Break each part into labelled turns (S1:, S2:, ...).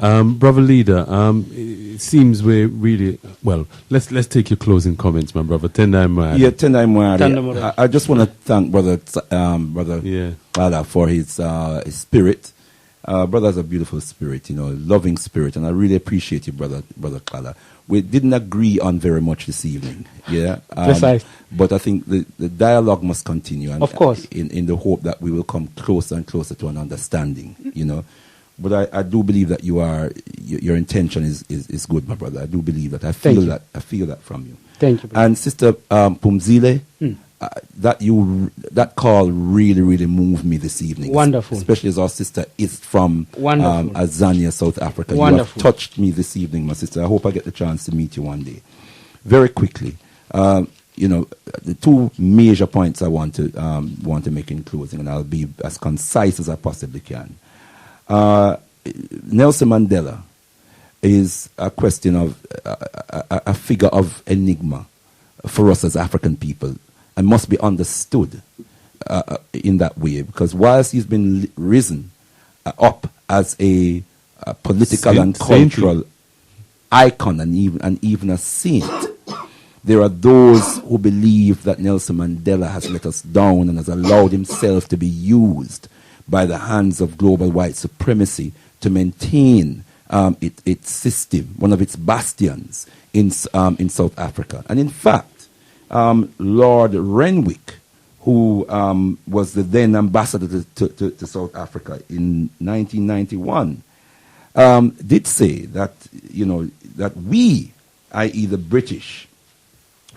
S1: Brother Leader, it seems we're really well. Let's take your closing comments, my brother. Tendai Mwari.
S2: Yeah, Tendai Mwari. I just want to thank brother Ada for his spirit. Brother's a beautiful spirit, loving spirit, and I really appreciate you, brother Kala. We didn't agree on very much this evening,
S3: Precise.
S2: But I think the dialogue must continue, and
S3: of course,
S2: in the hope that we will come closer and closer to an understanding, But I do believe that your intention is good, my brother. I do believe that. I feel that from you.
S3: Thank you. Brother.
S2: And Sister Pumzile, that call really, really moved me this evening.
S3: Wonderful.
S2: Especially as our sister is from Azania, South Africa.
S3: Wonderful.
S2: You have touched me this evening, my sister. I hope I get the chance to meet you one day. Very quickly, the two major points I want to make in closing, and I'll be as concise as I possibly can. Nelson Mandela is a question of a figure of enigma for us as African people, and must be understood in that way, because whilst he's been risen up as a political and cultural icon and even a saint, there are those who believe that Nelson Mandela has let us down and has allowed himself to be used by the hands of global white supremacy to maintain its system, one of its bastions in South Africa. And in fact, Lord Renwick, who was the then ambassador to South Africa in 1991, did say that, that we, i.e. the British,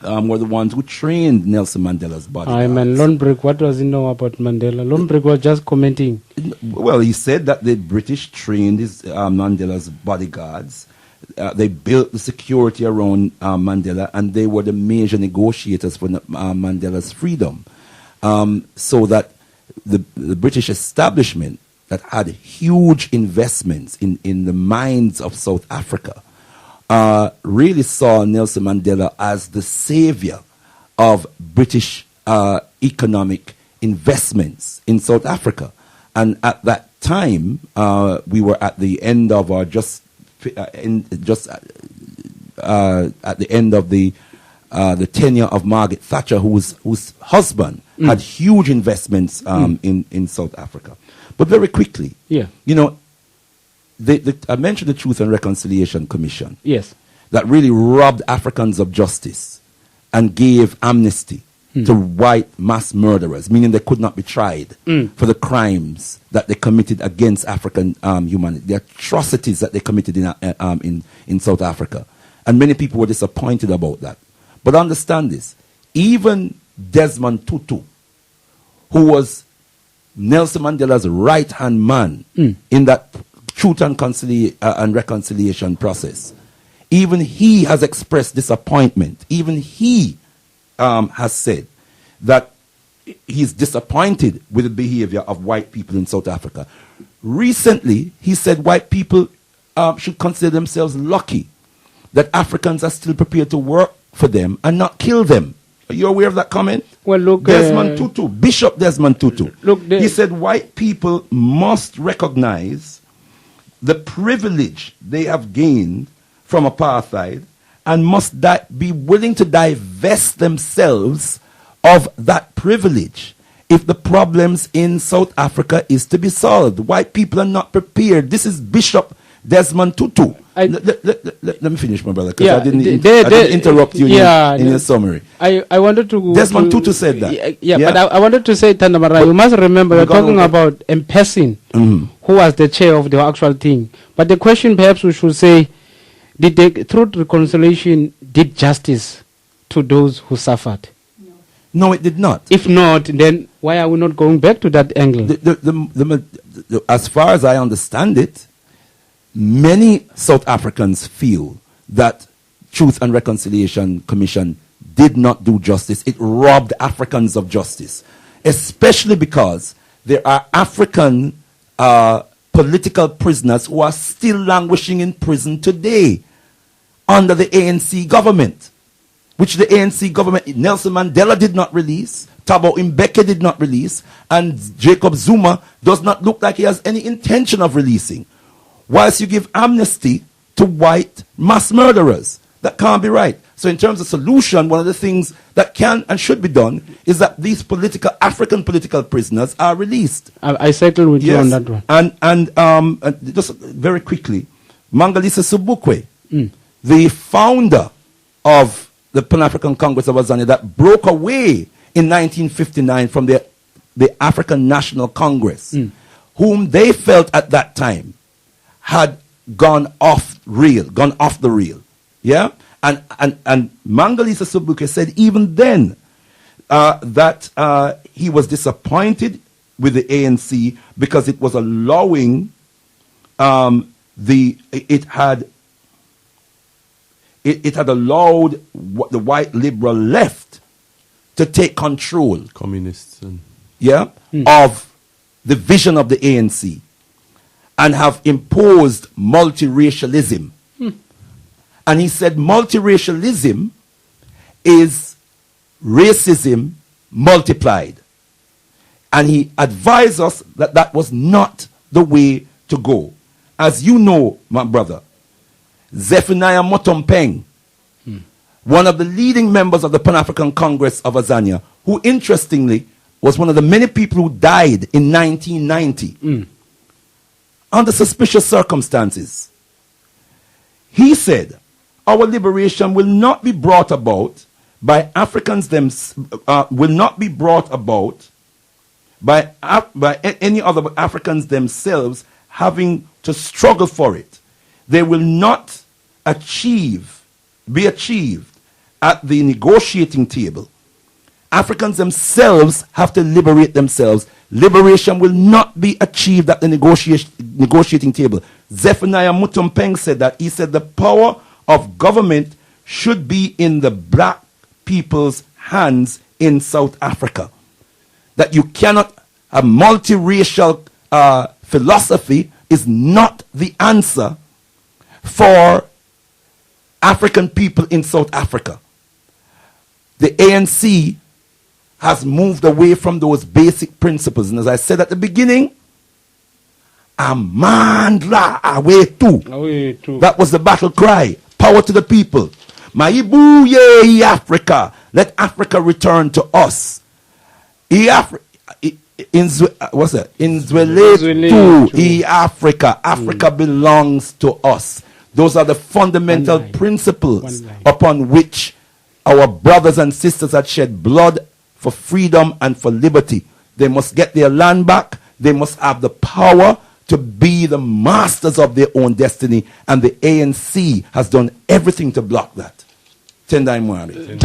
S2: were the ones who trained Nelson Mandela's bodyguards.
S3: Lonbrick, what does he know about Mandela? Lonbrick was just commenting.
S2: Well, he said that the British trained Mandela's bodyguards. They built the security around Mandela, and they were the major negotiators for Mandela's freedom. So that the British establishment that had huge investments in the mines of South Africa really saw Nelson Mandela as the savior of British economic investments in South Africa. And at that time, we were at the end of our at the end of the tenure of Margaret Thatcher, whose husband had huge investments in South Africa. But very quickly, I mentioned the Truth and Reconciliation Commission.
S3: Yes.
S2: That really robbed Africans of justice and gave amnesty to white mass murderers, meaning they could not be tried for the crimes that they committed against African humanity, the atrocities that they committed in South Africa. And many people were disappointed about that. But understand this, even Desmond Tutu, who was Nelson Mandela's right-hand man in that Truth and Reconciliation process, even he has expressed disappointment. Even he has said that he's disappointed with the behavior of white people in South Africa. Recently, he said white people should consider themselves lucky that Africans are still prepared to work for them and not kill them. Are you aware of that comment?
S3: Well, look,
S2: Desmond Tutu, Bishop Desmond Tutu. He said white people must recognize the privilege they have gained from apartheid and must be willing to divest themselves of that privilege if the problems in South Africa is to be solved. White people are not prepared. This is Bishop Desmond Tutu. Let me finish, my brother, because I didn't interrupt you in your summary.
S3: I wanted to...
S2: Desmond Tutu said that.
S3: But I wanted to say, Tandamara, you must remember, you're talking about M-Pessin, who was the chair of the actual thing. But the question perhaps we should say, did the Truth Reconciliation did justice to those who suffered?
S2: No, it did not.
S3: If not, then why are we not going back to that angle?
S2: As far as I understand it, many South Africans feel that Truth and Reconciliation Commission did not do justice. It robbed Africans of justice, especially because there are African political prisoners who are still languishing in prison today under the ANC government, which the ANC government, Nelson Mandela did not release, Thabo Mbeki did not release, and Jacob Zuma does not look like he has any intention of releasing. whilst you give amnesty to white mass murderers. That can't be right. So in terms of solution, one of the things that can and should be done is that these African political prisoners are released.
S3: I settle with you on that one.
S2: And just very quickly, Mangalisisa Sobukwe, the founder of the Pan-African Congress of Azania that broke away in 1959 from the African National Congress, whom they felt at that time had gone off the rail. Yeah? And Mangalisisa Sobukwe said even then that he was disappointed with the ANC because it was allowing it had allowed the white liberal left to take control,
S1: communists, and
S2: of the vision of the ANC and have imposed multiracialism. And he said multiracialism is racism multiplied. And he advised us that that was not the way to go. As you know, my brother, Zephaniah Motompeng, one of the leading members of the Pan-African Congress of Azania, who interestingly was one of the many people who died in 1990 under suspicious circumstances. He said, our liberation will not be brought about by Africans will not be brought about by any other Africans themselves having to struggle for it. They will not be achieved at the negotiating table. Africans themselves have to liberate themselves. Liberation will not be achieved at the negotiating table. Zephaniah Mutompeng said that. He said the power of government should be in the black people's hands in South Africa. That you cannot, a multiracial philosophy is not the answer for African people in South Africa. The ANC has moved away from those basic principles. And as I said at the beginning, Amandla away too. That was the battle cry. Power to the people. Maibu ye Africa. Let Africa return to us. What's that? Inzwele to Africa. Africa belongs to us. Those are the fundamental principles upon which our brothers and sisters had shed blood for freedom and for liberty. They must get their land back. They must have the power to be the masters of their own destiny. And the ANC has done everything to block that. Tendai Murai.